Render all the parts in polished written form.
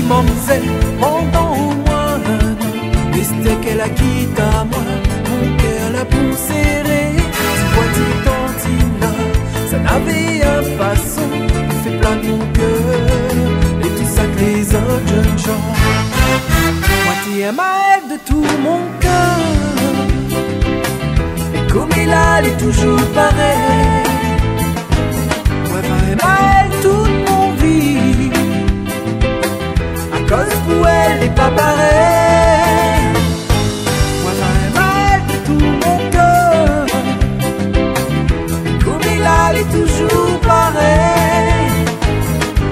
mademoiselle pendant au moins un an. Et c'était qu'elle a quitté à moi, mon cœur l'a pour serré. Tu vois, là, ça n'avait un façon qui fait plein de mon cœur. Et tout ça que les autres jeunes gens. Moi tu aimes à elle de tout mon cœur. Et comme il a, elle est toujours pareil. Moi j'aime à elle toute mon vie. À cause pour elle n'est pas pareil. Moi j'aime à elle de tout mon cœur. Et comme il a, elle est toujours pareil.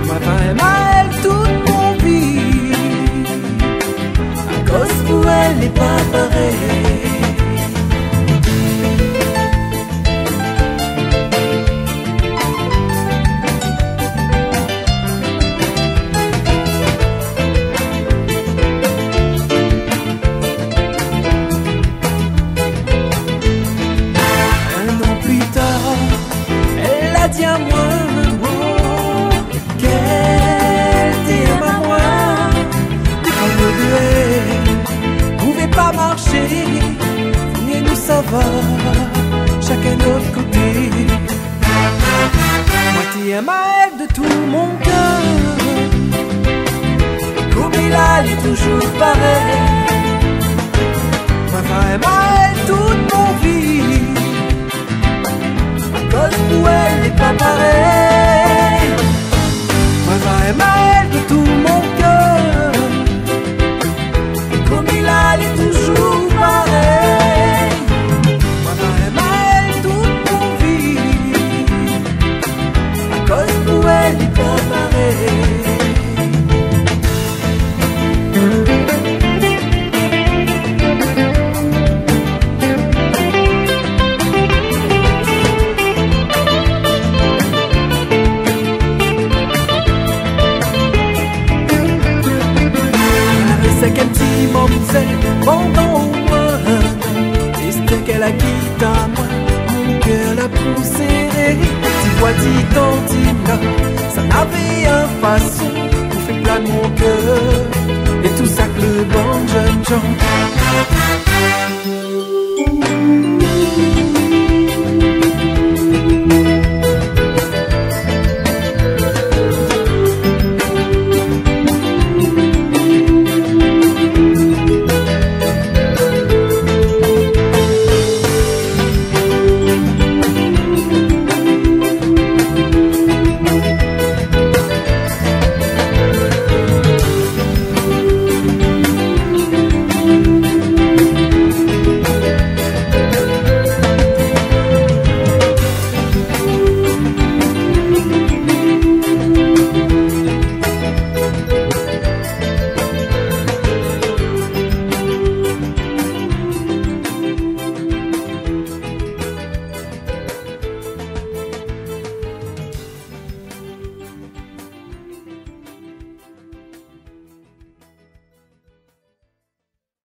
Moi j'aime à elle toute mon vie. À cause pour elle n'est pas pareil. Dis à moi qu'elle t'aime à moi. Mais quand nous deux pouvez pas marcher, mais nous ça va, chacun de notre côté. Moi t'aime à elle de tout mon cœur. Comme il a, elle est toujours pareil. Moi j'aime à elle toute mon vie. Cause pour elle n'est pas pareil. Moi j'aime à elle de tout mon cœur. Et comme il a, elle est toujours pareil. Moi j'aime à elle toute mon vie. À cause pour elle n'est pas pareil. C'est qu'elle dit mademoiselle pendant au moins un an. Et c'était qu'elle a quitté à moi, mon cœur l'a pour serré. Tu vois, là, ça n'avait un façon pour faire plein de mon cœur. Et tout ça que le bon jeune gens.